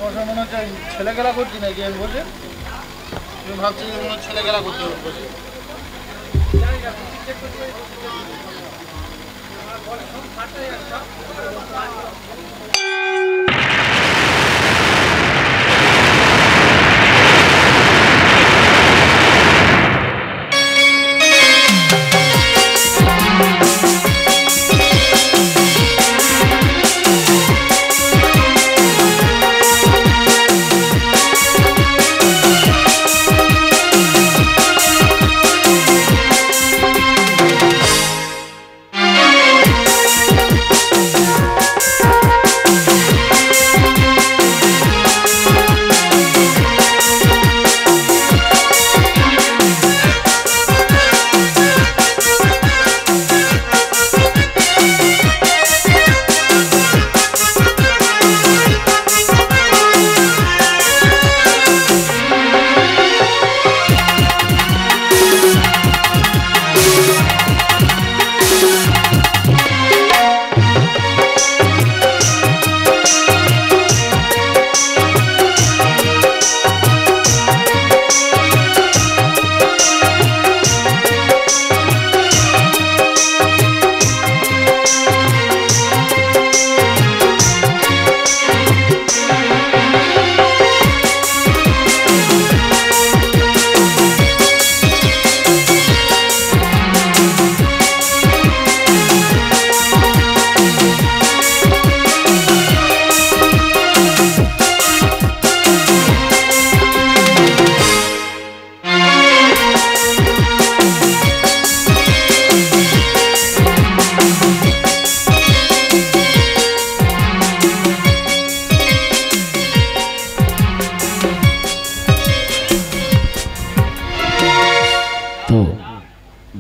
বসে মনে হচ্ছে ছেলে খেলা করছি নাকি আমি বসে তুমি ভাবছি যে মনে হচ্ছে ছেলে খেলা করতে হবে বসে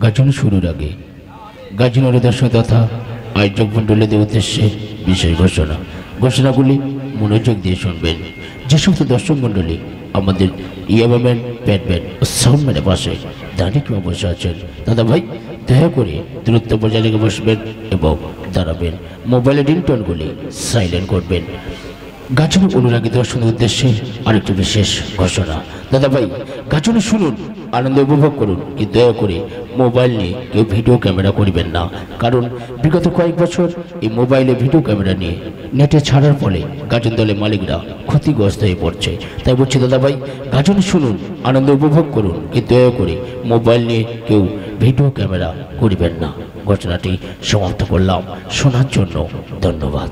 গাজন শুরুর আগে গাজনের দর্শক তথা আয়োজক মণ্ডলীদের উদ্দেশ্যে বিশেষ ঘোষণাগুলি মনোযোগ দিয়ে শুনবেন। যে সমস্ত দর্শক মণ্ডলী আমাদের ইয়াবাম্যান প্যাডম্যান ও সাউন্ডম্যানের পাশে দাঁড়িয়ে কিংবা বসে আছেন, দাদা ভাই দয়া করে দূরত্ব বজায় রেখে বসবেন এবং দাঁড়াবেন। মোবাইলের রিংটোনগুলি সাইলেন্ট করবেন। গাজনের অনুরাগী দর্শনের উদ্দেশ্যে আরেকটি বিশেষ ঘোষণা। দাদা ভাই গাজনে শুনুন, আনন্দ উপভোগ করুন, কিন্তু দয়া করে মোবাইল নিয়ে কেউ ভিডিও ক্যামেরা করবেন না, কারণ বিগত কয়েক বছর এই মোবাইলে ভিডিও ক্যামেরা নিয়ে নেটে ছাড়ার ফলে গাজন দলের মালিকরা ক্ষতিগ্রস্ত হয়ে পড়ছে। তাই বলছি দাদা ভাই গাজনে শুনুন, আনন্দ উপভোগ করুন, কিন্তু দয়া করে মোবাইল নিয়ে কেউ ভিডিও ক্যামেরা করবেন না। ঘোষণাটি সমাপ্ত করলাম। শোনার জন্য ধন্যবাদ।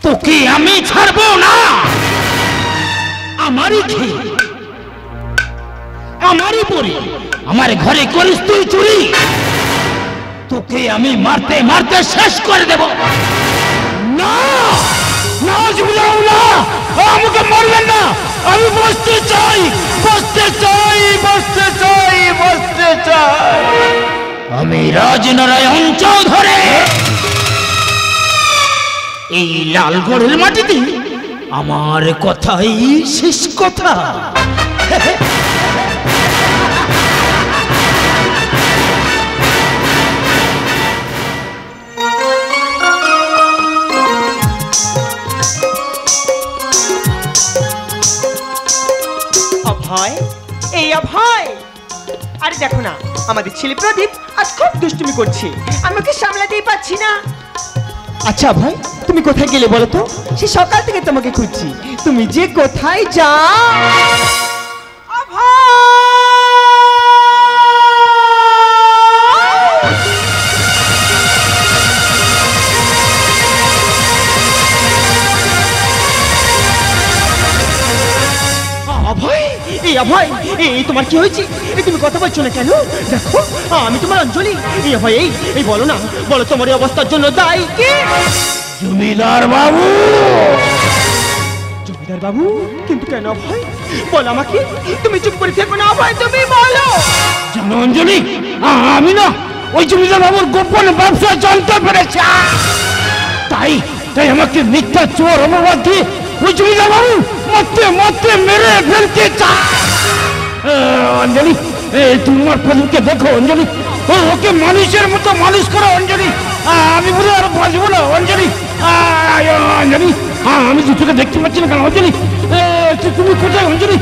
তোকে আমি ছাড়বো না। আমারই খেয়ে আমারই পরি আমার ঘরে করিস তুই চুরি, তোকে আমি মারতে মারতে শেষ করে দেব। না না জমিদার না, আমাকে মারবেন না, আমি বসতে চাই বসতে চাই বসতে চাই বসতে চাই। আমি রাজনারায়ণ চৌধুরী এই লালগড়ের মাটিতে আমার কথাই শেষ কথা। অভয়, এই অভয়, আরে দেখো না আমাদের ছেলে প্রদীপ আজ খুব দুষ্টুমি করছে, আমাকে সামলাতেই পারছি না। আচ্ছা ভাই, তুমি কোথায় গেলে বলো তো? সে সকাল থেকে তোমাকে খুঁজছি, তুমি যে কোথায় যাও। অভয়, এই অভয়, এই তোমার কি হয়েছে? তুমি কথা বলছো না কেন? দেখো আমি তোমার অঞ্জলি। এই অভয়, এই বলো না, বলো তোমার এই অবস্থার জন্য দায়ী কে? জমিদার বাবু। জমিদার বাবু? কিন্তু কেন অভয়, বলো আমাকে, তুমি চুপ করে থেকো না অভয়, তুমি বলো। জানো অঞ্জলি, আমি না ওই জমিদার বাবুর গোপন ব্যবসা জানতে পেরেছি, তাই তাই আমাকে মিথ্যা চোর অপবাদ দিয়ে ওই জমিদার বাবু মরতে মরতে মেরে ফেলতে চায়। অঞ্জলি, তুমি আমার প্রদীপকে দেখো অঞ্জলি, ওকে মানুষের মতো মানুষ করো অঞ্জলি, আমি বলে আর বাঁচবো না অঞ্জলি। অঞ্জলি, আমি দুটোকে দেখতে পাচ্ছি না কেন অঞ্জলি? তুমি কোথায় অঞ্জলি,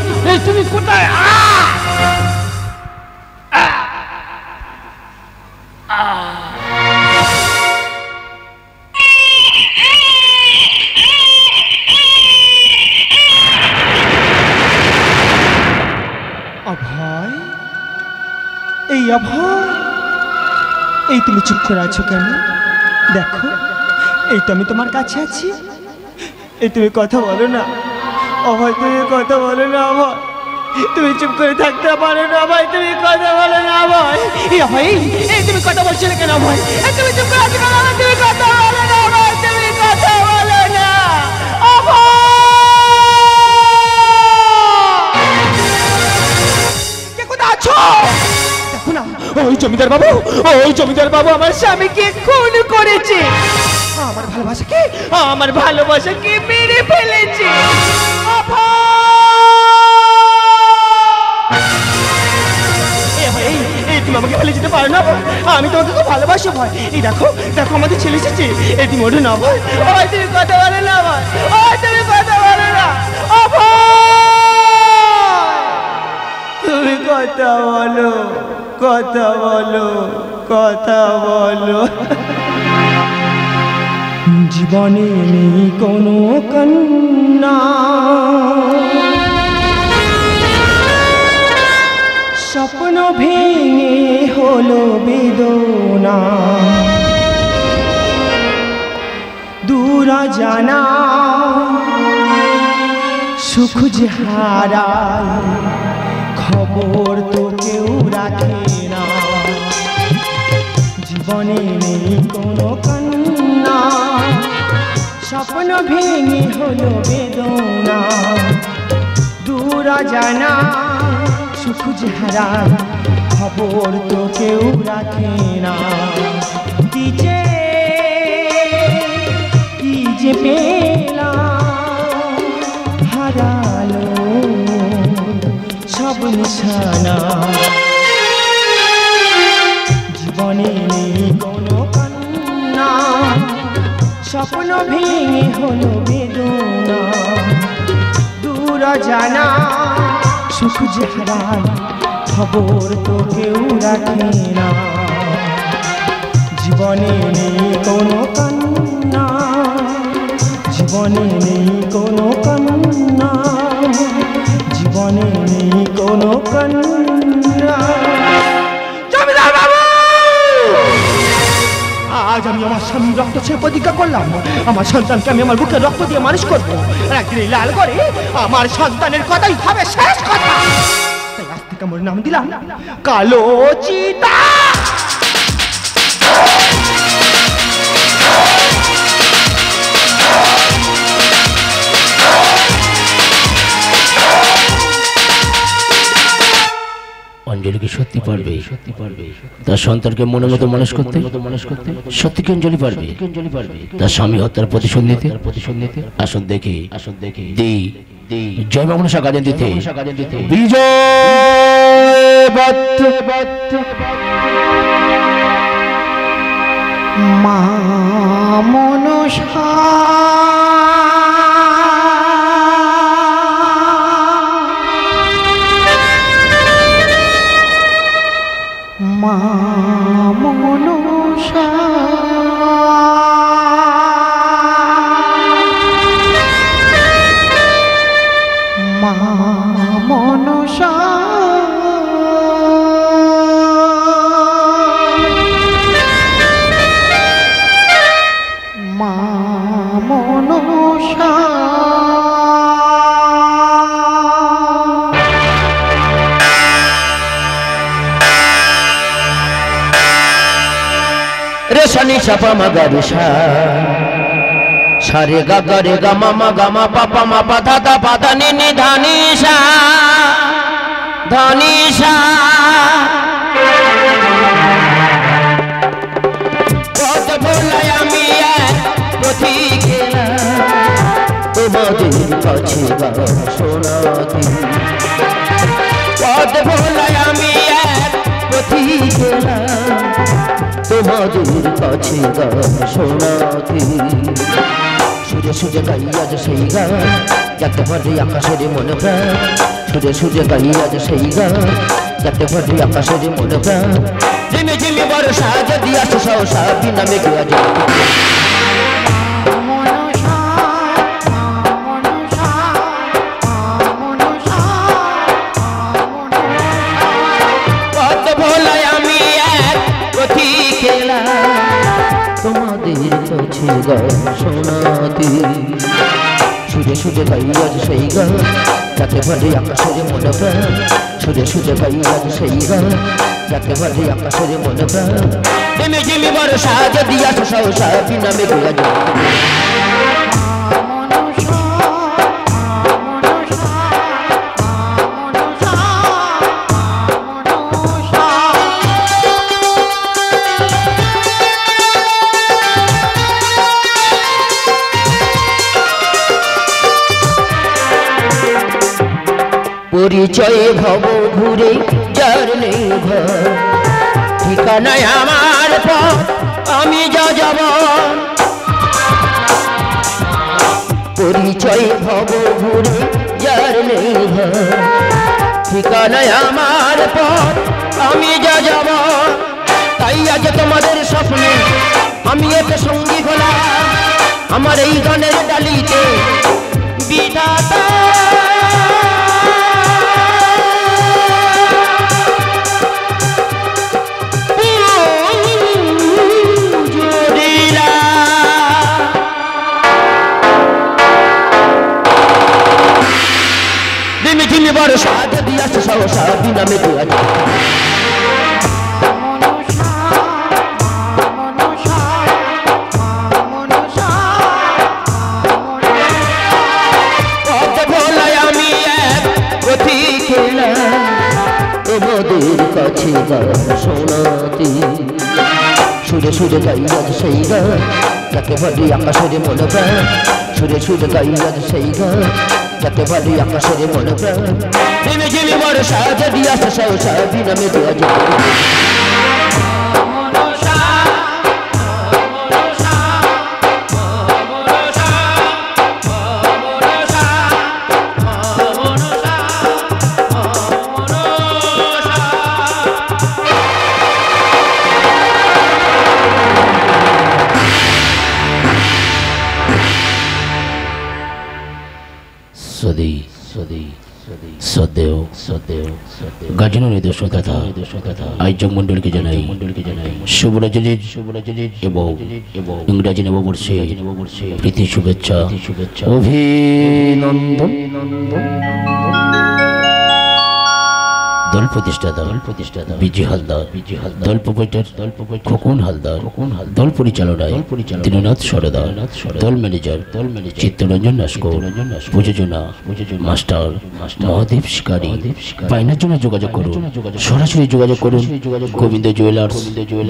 তুমি কোথায়? অভয়, এই অভয়, এই তুমি চুপ করে আছো কেন? দেখো, এই তো আমি তোমার কাছে আছি, এই তুমি কথা বলো না অভয়, তুমি কথা বলো না অভয়, তুমি চুপ করে থাকতে পারো না অভয়, তুমি কথা বলো না অভয়। এই অভয়, এই তুমি কথা বলছো না কেন অভয়? তুমি চুপ করে আছো কেন? তুমি কথা বলো না অভয়, তুমি কথা বলো না অভয়। কে কোথায় আছো? দেখো না, ওই জমিদার বাবু, ওই জমিদার বাবু আমার স্বামীকে খুন করেছে, আমার ভালোবাসাকে মেরে ফেলেছে। তুমি আমাকে ফেলে যেতে পারো না, আমি তোমাকে খুব ভালোবাসি ভাই। এই দেখো দেখো আমাদের ছেলে এসেছে, এই তুমি ওঠো না ভাই, তুমি কথা বলে না ভাই, তুমি কথা বলে না, তুমি কথা বলো, কথা বলো, কথা বলো। জীবনে নেই কোনো কন্যা, স্বপ্ন ভেঙে হলো বেদনা, দূর জানা সুখ যে হারায়, খবর তো কেউ রাখে না। জীবনে নেই কোনো কন্যা, স্বপ্ন ভেঙে হলো বেদনা, দূর জানা সুখ যে হারায়, খবর তো কেউ রাখে না। কি যে পেলাম, হারালো সব নিশানা। জীবনে নেই কোনো কন্যা, স্বপ্ন ভেঙে হলো বেদনা, দূর জানা সুখ যে হারায়, খবর তো কেউ রাখে না। জীবনে নেই কোনো কন্যা, জীবনে নেই কোনো কন্যা, জীবনে নেই কোনো কন্যা। জমিদার বাবু, আজ আমি আমার স্বামীর রক্ত ছেড়ে প্রতিজ্ঞা করলাম, আমার সন্তানকে আমি আমার বুকে রক্ত দিয়ে মানুষ করবো, একদিন লাল করে আমার সন্তানের কথাই হবে শেষ কথা। তাই আজ থেকে আমার নাম দিলাম কালো চিতা। অঞ্জলি কি সত্যি পারবে তার সন্তানকে মনের মতো মানুষ করতে? সত্যি কি অঞ্জলি পারবে তার স্বামী হত্যার প্রতিশোধ নিতে? আসুন দেখি জয় মনসা গাজন দিতে বিজয় মা মনসা মা মনসা মা মনসা মা মনসা রেশানি চাপা মাগারিসা সারে গা রে গা মা গা মা পাপা মা পা ধা ধা পা ধা নি নি ধা নি সা কত ভোলাই আমি পথি গেলা তোমাদের কাছে গা শোনাতে, কত ভোলাই আমি পথি গেলা তোমাদের কাছে গান শোনাতে। সুরে সুরে গাই আজ সেই গান যাতে ভরে আকাশের মনে প্রাণ, সুরে সুরে গাই আজ সেই গান যাতে ভরে আকাশের মনে প্রাণ। ঝিমি ঝিমি বর্ষা যদি আসে সহসা বিনা মেঘে আজ কত ভোলায় কাছে গান শোনাতে সুরে সুরে গাই আজ সেই গান যাকে বলে আকাশের মনে প্রাণ সুরে সুরে গাই আজ সেই গান যাকে বলে আকাশের মনে প্রাণ নেমে জিমি বর্ষা যদি আসো সহসা বিনা মেঘে আজ পরিচয়ে ভব ঘুরে যার নেই ঘর ঠিকানায় আমার পথ আমি যা যাব পরিচয়ে ভব ঘুরে যার নেই ঘর ঠিকানায় আমার পথ আমি যা যাব তাই আজ তোমাদের স্বপ্নে আমি একটা সঙ্গী হলাম আমার এই গানের ডালিতে বিধাতা বর্ষা যদি আসে সহসা বিনা মেঘে আজ আমি এক পথিক তোমাদের কাছে গান শোনাতে সুরে সুরে গাই আজ সেই গান যাকে বলে আকাশের মনে প্রাণ সুরে সুরে গাই আজ সেই গান যাকে বলে আকাশের মনে প্রাণ নেমে জিমি বর্ষা যদি আসে সহসা বিনা মেঘে আজ গাজনের দর্শক তথা আয়োজক মন্ডলকে জানাই শুভরাজনীর এবং ইংরাজি নববর্ষে প্রীতি শুভেচ্ছা অভিনন্দন। দল প্রতিষ্ঠাতা বিজি হালদার দল প্রোপাইটার খোকন হালদার দল পরিচালনায় দীননাথ সরদার দল ম্যানেজার চিত্তরঞ্জন নস্কর প্রযোজনা মাস্টার মহাদেব শিকারী পাইনার জন্য যোগাযোগ করুন সরাসরি যোগাযোগ করুন গোবিন্দ জুয়েলার্স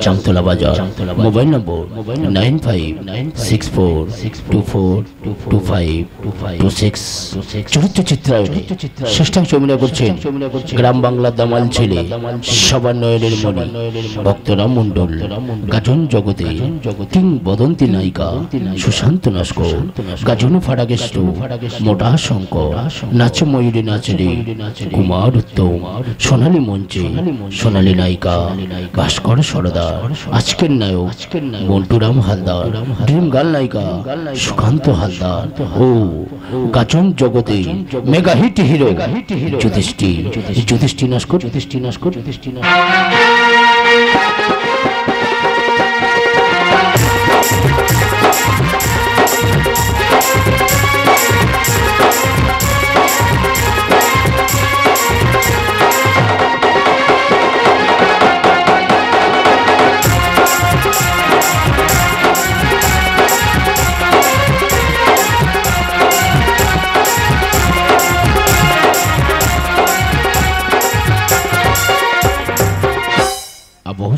জামতলা বাজার মোবাইল নম্বর 9564242526 চরিত্র চিত্রায়নে শ্রেষ্ঠাংশ অভিনয় করছেন গ্রাম বাংলা দামাল ছেলে সবার নয়নের মণি ভক্তরাম মন্ডল গাজন জগতে কিংবদন্তি নায়িকা সুশান্ত নস্কর গাজন ফাড়াগেষ্ট মোটা শঙ্কর নাচ ময়ূরী নাচরে কুমার উত্তম সোনালী মঞ্চে সোনালী নায়িকা ভাস্কর সরদার আজকের নায়ক মন্টুরাম হালদার ড্রিম গার্ল নায়িকা সুকান্ত হালদার ও গাজন জগতে mega hit hero Yudhishthir Naskar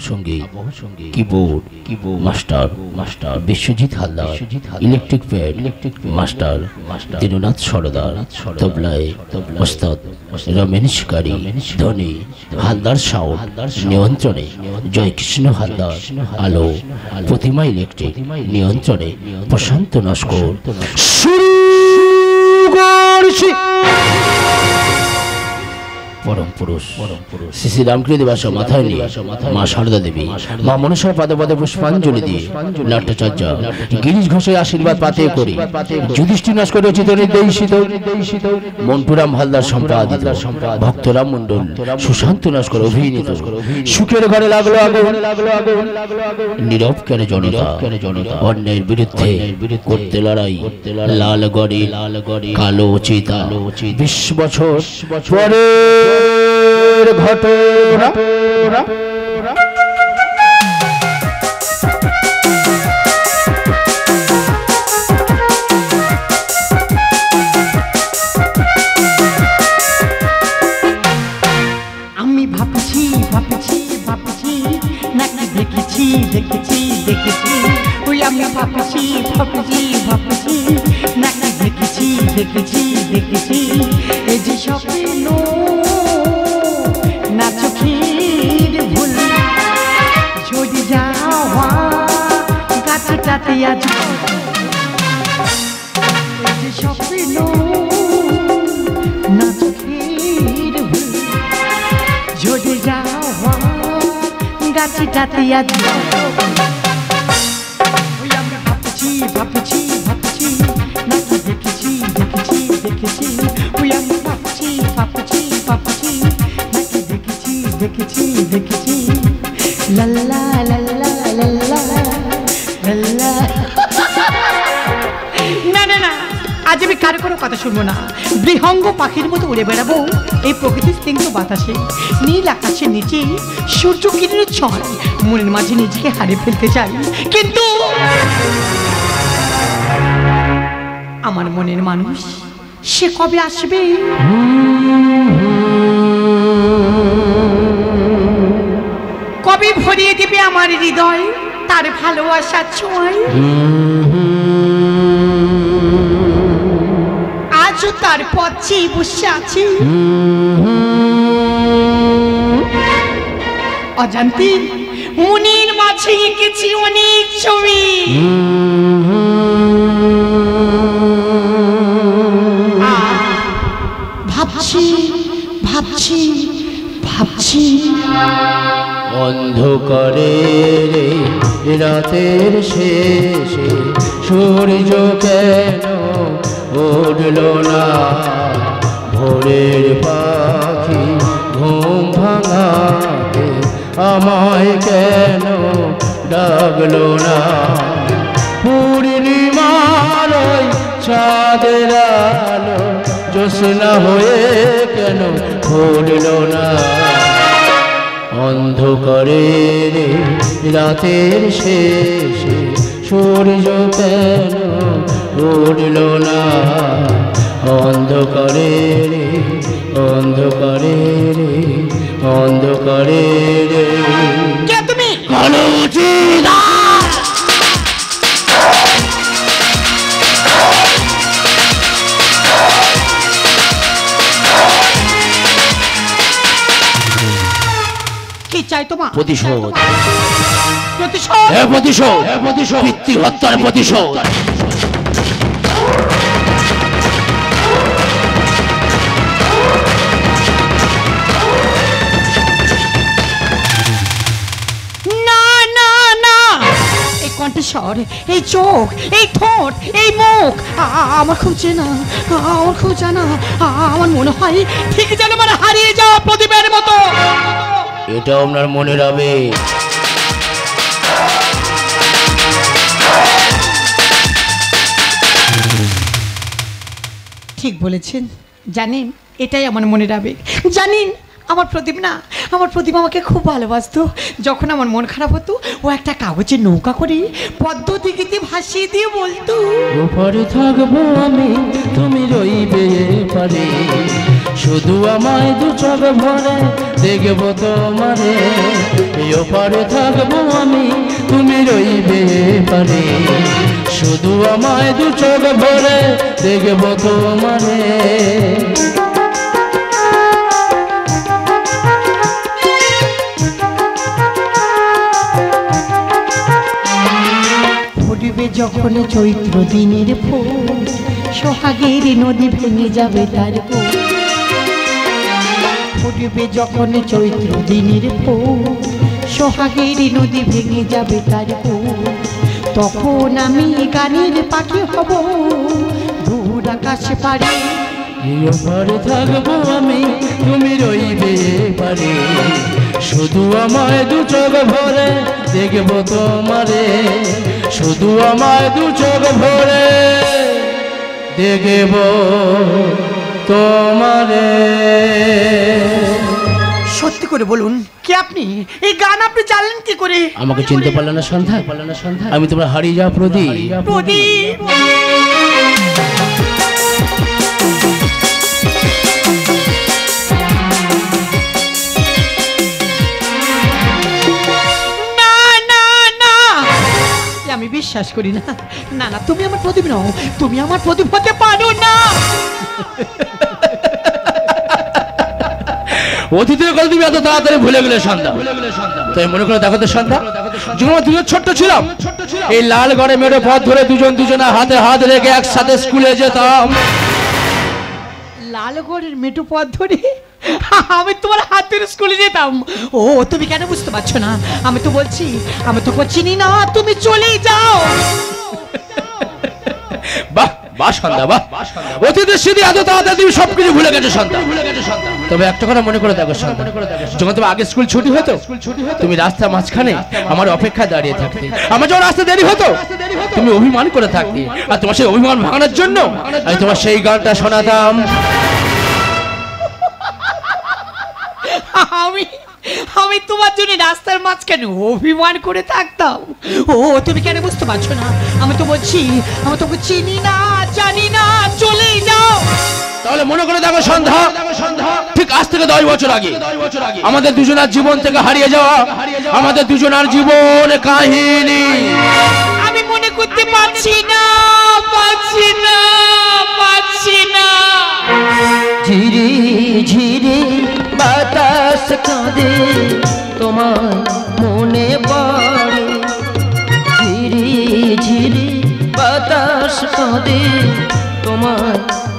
সঙ্গে keyboard master Biswajit Haldar electric pad master Dinanath Sardar তবলায় ওস্তাদ রমেন শিকারী ধনী হালদার সাউন্ড নিয়ন্ত্রণে জয়কৃষ্ণ হালদার আলো প্রতিমা ইলেকট্রিক নিয়ন্ত্রণে প্রশান্ত নস্কর পরম পুরুষ শ্রী শ্রী রামকৃষ্ণ দেব মাথায় নিয়ে মা শারদা দেবী মা মনসার পাদে পাদে পুষ্পাঞ্জলি দিয়ে নাট্যাচার্য গিরিশ ঘোষের আশীর্বাদ পাতে করে যুধিষ্ঠির নাশ করে রচিত নির্দেশিত মন্টুরাম হালদার সম্পাদিত ভক্তরাম মণ্ডল সুশান্ত নাশ করে অভিনীত সুখের ঘরে লাগলো আগুন নীরব কেন জনতা অন্যায়ের বিরুদ্ধে করতে লড়াই লাল গড়ে কালো চিতা 20 বছর পরের ঘটনা আমি ভাবছি ভাবছি ভাবছি নাকি দেখেছি দেখেছি দেখেছি ওই আমি ভাবছি ভাবছি ভাবছি নাকি দেখেছি দেখেছি দেখেছি এই যে স্বপ্ন না চোখের ভুল ঝরে যাওয়া গাছটাতে আজ এই যে স্বপ্ন না চোখের ভুল ঝরে যাওয়া গাছটাতে আজ ওই আমি ভাবছি ভাবছি ভাবছি নাকি দেখেছি দেখেছি দেখেছি ওই আমি ভাবছি ভাবছি ভাবছি নাকি দেখেছি দেখেছি দেখেছি লাল্লা লাল্লা লাল্লা লাল্লা না না না আজ আমি কারো কোনো কথা শুনবো না বৃহঙ্গ পাখির মতো উড়ে বেড়াবো এই প্রকৃতির স্নিগ্ধ বাতাসে নীল আকাশের নিচে সূর্য কিরণের ছয় মনের মাঝে নিজেকে হারিয়ে ফেলতে চাই কিন্তু আমার মনের মানুষ সে কবে আসবে কবে ভরিয়ে দেবে আমার হৃদয় তার ভালোবাসার ছোঁয়ায় আজও তার পথ চেয়ে বসে আছি অজান্তে মনের মাঝে এঁকেছি অনেক ছবি ভাবছি ভাবছি ভাবছি অন্ধকারে রাতের শেষে সূর্য কেন উঠল না ভোরের পাখি ঘুম ভাঙাতে আমায় কেন ডাকলো না পূর্ণিমার ওই চাঁদের আলো জ্যোৎস্না হয়ে কেন ফুটল না অন্ধকারে রাতের শেষে সূর্য কেন উঠল না অন্ধকারে অন্ধকারে অন্ধকারে কে তুমি কালো চিতা কি চাই তোমার প্রতিশোধ প্রতিশোধ প্রতিশোধ পিতৃ হত্যার প্রতিশোধ না না না এই কণ্ঠস্বর এই চোখ এই ঠোঁট এই মুখ আমার খুব চেনা আমার খুব জানা আমার মনে হয় ঠিক যেন আমার হারিয়ে যাওয়া প্রদীপের মতো এটা আপনার মনের আবেগ ঠিক বলেছেন জানেন এটাই আমার মনের আবেগ জানেন আমার প্রদীপ না আমার প্রদীপ আমাকে খুব ভালোবাসতো যখন আমার মন খারাপ হতো ও একটা কাগজের নৌকা করে পদ্ম দিঘিতে ভাসিয়ে দিয়ে বলতো ওপারে থাকবো আমি তুমি রইবে পারে শুধু আমায় দু চোখ ভরে দেখবো তোমারে ওপারে থাকবো আমি তুমি রইবে পারে শুধু আমায় দু চোখ ভরে দেখবো তোমারে ফুটবে যখন চৈত্র দিনের ফুল সোহাগের নদী ভেঙে যাবে তার ফুটবে যখন চৈত্র দিনের ফুল, সোহাগের নদী ভেঙে যাবে তার ফুল, তখন আমি গানের পাখি হব দূর আকাশে পারে। পারে থাকবো আমি, তুমি রইবে পারে, শুধু আমায় দু চোখ ভরে দেখবো তোমারে, শুধু আমায় দু চোখ ভরে দেখবো তোমারে। সত্যি করে বলুন, কে আপনি? এই গান আপনি জানলেন কি করে? আমাকে চিনতে পারলে না সন্ধ্যা? আমি তোমরা হারিয়ে যাওয়া প্রদীপ। প্রদীপ, আমি বিশ্বাস করি না। না না, তুমি আমার প্রদীপ নও, তুমি আমার প্রদীপ হতে পারো না। অতীতের কথা তুমি এত তাড়াতাড়ি ভুলে গেলে সন্ধ্যা। তাই মনে করে দেখো তো সন্ধ্যা, যখন আমরা দুজন ছোট্ট ছিলাম, এই লাল গড়ে মেরো পথ ধরে দুজনে হাতে হাত রেখে একসাথে স্কুলে যেতাম। লালগড়ের মেটু পথ ধরে আমি তোমার হাতের স্কুলে যেতাম। ও, তুমি কেন বুঝতে পারছো না? আমি তো বলছি, আমি তোকে চিনি না, তুমি চলেই যাও। বাহ বাহ সন্ধ্যা, বাহ! অতীতের স্মৃতি এত তাড়াতাড়ি তুমি সবকিছু ভুলে গেছো সন্ধ্যা। তবে একটা কথা মনে করে দেখো সন্ধ্যা, যখন তোমার আগে স্কুল ছুটি হতো, তুমি রাস্তার মাঝখানে আমার অপেক্ষায় দাঁড়িয়ে থাকতে। আমার যখন রাস্তা দেরি হতো, তুমি অভিমান করে থাকতে, আর তোমার সেই অভিমান ভাঙানোর জন্য আমি তোমার সেই গানটা শোনাতাম। আমি তোমার জন্য রাস্তার মাঝখানে অভিমান করে থাকতাম। ও, তুমি কেন বুঝতে পারছো না? আমি তো বলছি, আমি তোকে চিনি না, জানি না, চলেই যাও। তাহলে মনে করে দেখো সন্ধ্যা, ঠিক আজ থেকে 10 বছর আগে আমাদের দুজনের জীবন থেকে হারিয়ে যাওয়া আমাদের দুজনের জীবন কাহিনী আমি মনে করতে পারছি না, পারছি না, পারছি না। ঝিরি ঝিরি বাতাস কাঁদে তোমার মনে পড়ে, ঝিরি ঝিরি বাতাস কাঁদে তোমার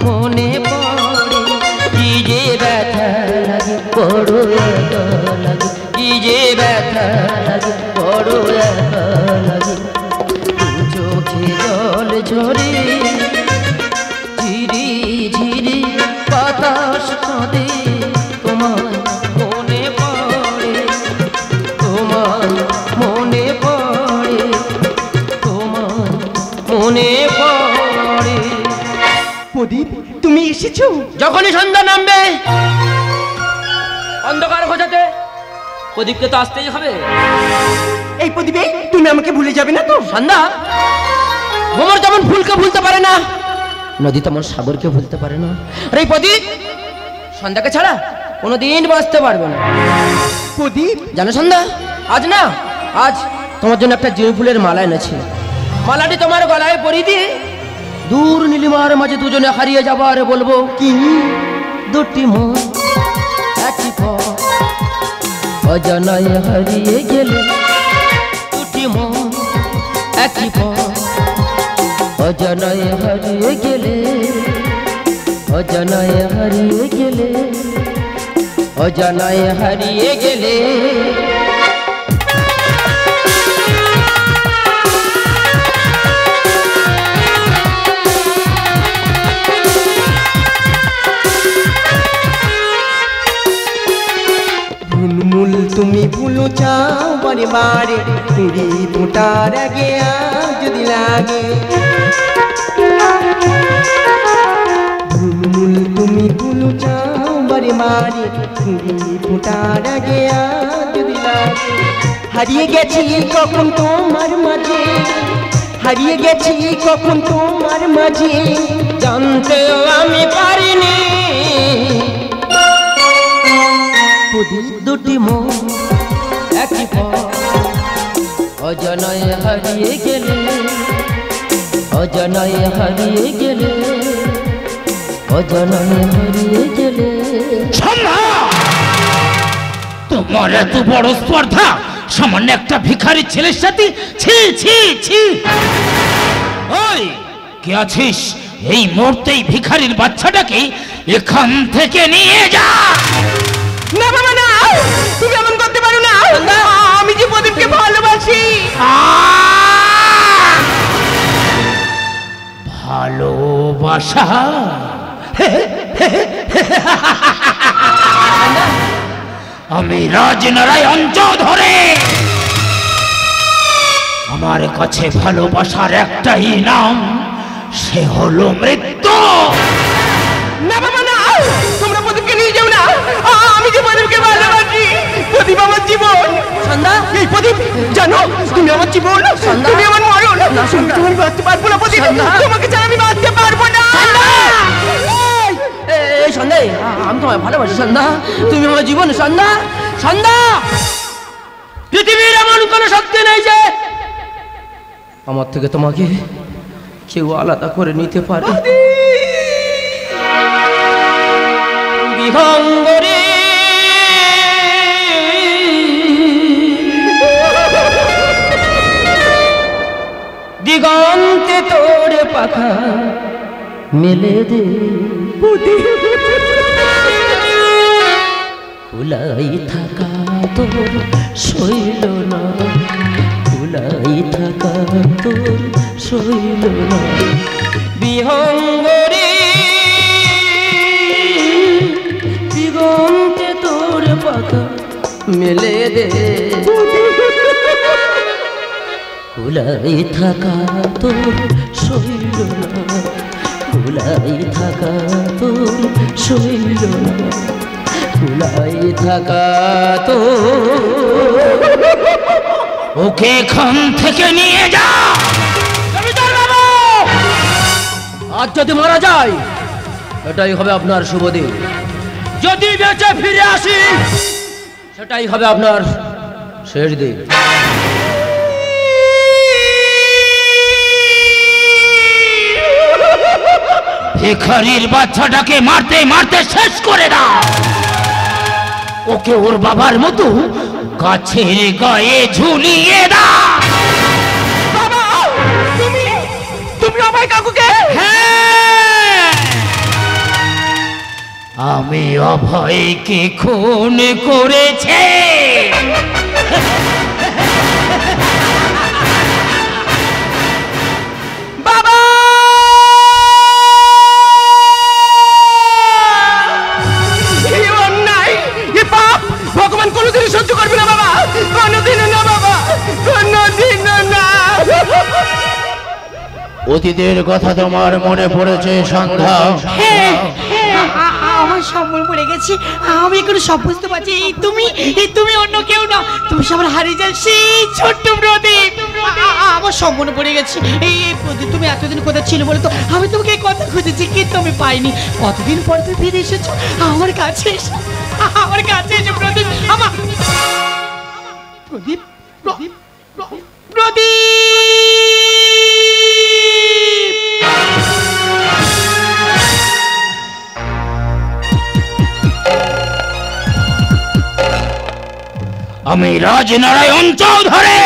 মনে পড়ে, কি যে ব্যথা লাগে বড় একা লাগে, কি যে ব্যথা লাগে বড় একা লাগে, দু চোখে জল ঝরে ঝিরি ঝিরি বাতাস কাঁদে তোমার মনে পড়ে, তোমার মনে পড়ে, তোমার মনে পড়ে। প্রদীপ, তুমি এসেছো? যখনই সন্ধ্যা নামবে অন্ধকার ঘোচাতে প্রদীপকে তো আসতেই হবে। এই প্রদীপে তুমি আমাকে ভুলে যাবে না তো? সন্ধ্যা ভ্রমর যেমন ফুলকে ভুলতে পারে না, নদী তেমন সাগরকে ভুলতে পারে না। আর এই প্রদীপ সন্ধ্যাকে ছাড়া কোনোদিন বাঁচতে পারবে না। প্রদীপ, জানো সন্ধ্যা, আজ না, আজ তোমার জন্য একটা জুঁই ফুলের মালা এনেছি। মালাটি তোমার গলায় পরিয়ে দিয়ে দূর নীলিমার মাঝে দুজনে হারিয়ে যাবো, আর বলবো কি দুটি মন একই পথ অজানায় হারিয়ে গেলে, দুটি মন একই পথ অজানায় হারিয়ে গেলে, অজানায় হারিয়ে গেলে, অজানায় হারিয়ে গেলে। ভুলমুল তুমি ভুলো চাও বারে বারে, কুড়ি ফোটার আগে যদি লাগে। ভুলমুল তুমি ভুলো চাও বারে বারে, কুড়ি ফোটার আগে যদি লাগে। হারিয়ে গেছি কখন তোমার মাঝে, হারিয়ে গেছি কখন তোমার মাঝে, জানতেও আমি পারিনি দুটি মন একই পথ অজানায় হারিয়ে গেলে, অজানায় হারিয়ে গেলে, অজানায় হারিয়ে গেলে। তোমার এত বড় স্পর্ধা সামান্য একটা ভিখারি ছেলের সাথে? ছি ছি ছি! ওই কে আছিস? এই মুহূর্তেই ভিখারির বাচ্চাটাকে এখান থেকে নিয়ে যা। না বাবা না, তুমি এমন করতে পারো না। আমি যে প্রদীপকে ভালোবাসি। ভালোবাসা? আমি রাজনারায়ণ চৌধুরী, আমার কাছে ভালোবাসার একটাই নাম, সে হলো মৃত্যু। না বাবা না, তোমরা প্রদীপকে নিয়ে যাও না। আমি যে প্রদীপকে ভালোবাসি, প্রদীপ আমার জীবন। সন্ধ্যা, এই প্রদীপ জানো, তুমি আমার জীবন, তুমি আমার মরণ। তুমি বাঁচতে পারবো না প্রদীপ, তোমাকে ছাড়া আমি বাঁচতে পারবো না। এই সন্ধ্যা, আমি তোমায় ভালোবাসি সন্ধ্যা, তুমি আমার জীবন। সন্ধ্যা, সন্ধ্যা, পৃথিবীর এমন কোনো শক্তি নেই যে আমার থেকে তোমাকে কেউ আলাদা করে নিতে পারে। বিহঙ্গরে দিগন্তে তোর পাখা মেলে দে, কুলাই থাকা তোর শৈল না, কুলাই থাকা তোর শৈল না। বিহঙ্গরে দিগন্তে তোর পাখা মেলে দে, কুলাই থাকা তোর শৈল না, কুলাই থাকা তোর শৈল না, কুলাই থাকা তোর। ওকে এখান থেকে নিয়ে যা। আজ যদি মারা যায় এটাই হবে আপনার শুভ দিন, যদি বেঁচে ফিরে আসি সেটাই হবে আপনার শেষ দিন। ভিখারির বাচ্চাটাকে মারতে মারতে শেষ করে দাও। ওকে ওর বাবার মতো গাছের গায়ে ঝুলিয়ে দাও। বাবা, তুমি অভয় কাকুকে? হ্যাঁ, আমি অভয়কে খুন করেছি। বাবা, এই অন্যায়, এই পাপ ভগবান কোনোদিনই সহ্য করবে না বাবা, কোনোদিনও না বাবা, কোনোদিনও না। অতীতের কথা তোমার মনে পড়েছে সন্ধ্যা? হ্যাঁ, আমার সব মনে পড়ে গেছে। আমি এখন সব বুঝতে পারছি। এই তুমি অন্য কেউ না, তুমি সবার হারিয়ে যান সেই ছোট্ট প্রদীপ। আমার সব মনে পড়ে গেছে। এই প্রদীপ, তুমি এতদিন কোথায় ছিল বলে তো আমি তোমাকে এই কথা খুঁজেছি, কিন্তু আমি পাইনি। কতদিন পর তুমি ফিরে এসেছো আমার কাছে। আমার কাছে এসে প্রদীপ, আমার প্রদীপ, প্রদীপ, প্রদীপ। আমি রাজনারায়ণ চৌধুরী,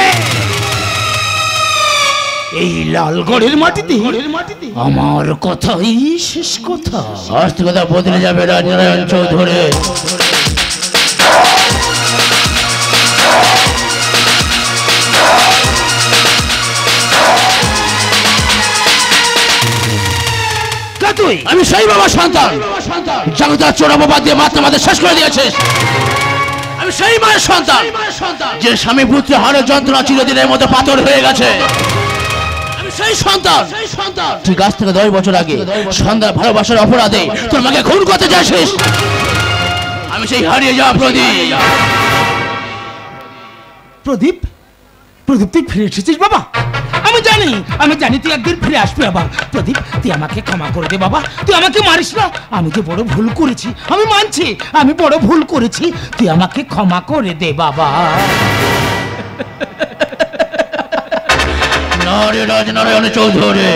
এই লালগড়ের মাটিতে আমার কথাই শেষ কথা। আস্তে কথা বদলে যাবে রাজনারায়ণ চৌধুরী। তুই? আমি সেই বাবার সন্তান, জগতার চোরা বাবা দিয়ে মাত্র আমাদের শেষ করে দিয়েছিস। আমি সেই মায়ের সন্তান, যে স্বামী পুত্র হারের যন্ত্রণা চিরদিনের মতো পাথর হয়ে গেছে। আমি সেই সন্তান, ঠিক আজ থেকে 10 বছর আগে সন্ধ্যার ভালোবাসার অপরাধে তোর মাকে খুন করতে চাইছিস। আমি সেই হারিয়ে যাওয়া প্রদীপ। প্রদীপ, প্রদীপ তুই ফিরে এসেছিস বাবা? আমি জানি তুই একদিন ফিরে আসবি বাবা। প্রদীপ, তুই আমাকে ক্ষমা করে দে বাবা, তুই আমাকে মারিস না। আমি যে বড় ভুল করেছি, আমি মানছি আমি বড় ভুল করেছি, তুই আমাকে ক্ষমা করে দে বাবা। রাজনারায়ণ চৌধুরী,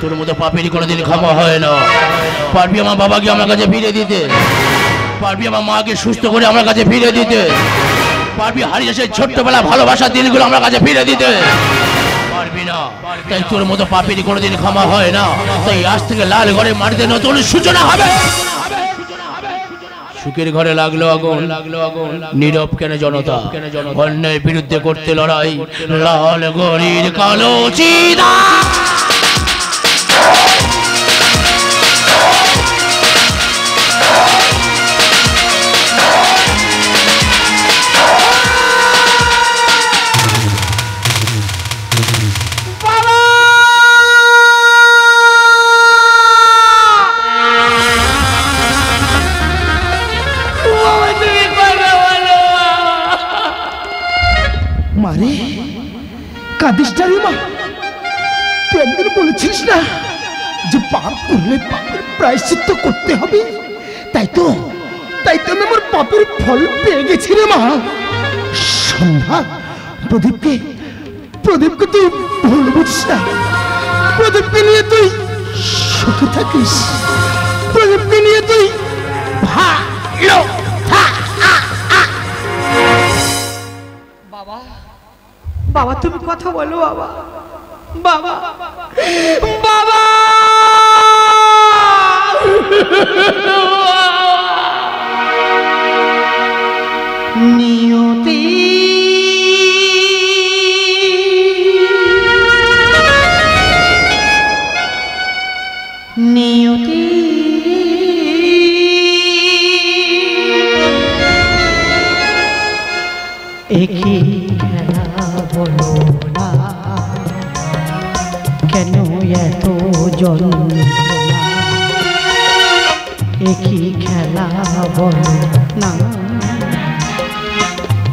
তোর মতো পাপেরই কোনোদিন ক্ষমা হয় না। পারবি আমার বাবাকে আমার কাছে ফিরে দিতে? পারবি আমার মাকে সুস্থ করে আমার কাছে ফিরে দিতে? পারবি হারিয়ে সেই ছোট্টবেলা ভালোবাসার দিনগুলো আমার কাছে ফিরে দিতে? পারবি না। তাই তোর মতো পাপেরই কোনোদিন ক্ষমা হয় না। তাই আজ থেকে লাল ঘরে মাটিতে নতুন সূচনা হবে। সুখের ঘরে লাগলো আগুন, নীরব কেন জনতা, অন্যায়ের বিরুদ্ধে করতে লড়াই, লাল গরির কালো চিতা। মারে কাঁদিস না রে মা, তুই একদিন বলেছিস না যে পাপ করলে পাপের প্রায়শ্চিত্ত করতে হবে, তাই তো আমি আমার পাপের ফল পেয়ে গেছি রে মা। সন্ধ্যা প্রদীপকে তুই ভুল বুঝিস না, প্রদীপকে নিয়ে তুই সুখে থাকিস, প্রদীপকে নিয়ে তুই ভালো থাক। বাবা বাবা তুমি কথা বলো বাবা, বাবা বাবা। নিয়তি নিয়তি একই খেলা বলো না, কেন এত যন্ত্রণা, একই খেলা বলো না,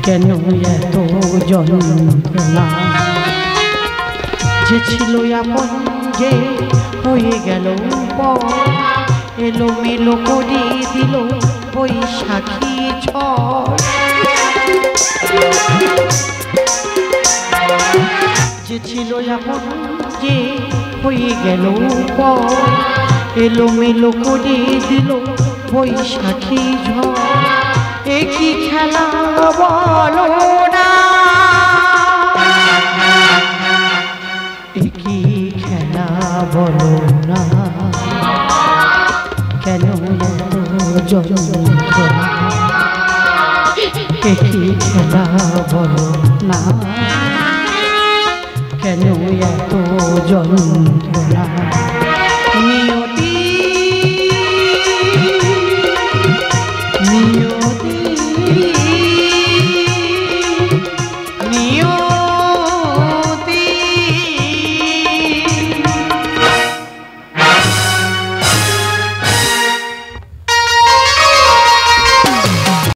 কেন এত যন্ত্রণা। যে ছিল আপন যে হয়ে গেল পর, এলো মেলো করে দিল বৈশাখী ঝড়। যে ছিল আপন যে হয়ে গেল পর, এলো মেলো করে দিল বৈশাখী ঝড়। একই খেলা বলো না, একই খেলা বলো না, কেন এত যন্ত্রণা, একই খেলা বলো না, কেন এত যন্ত্রণা।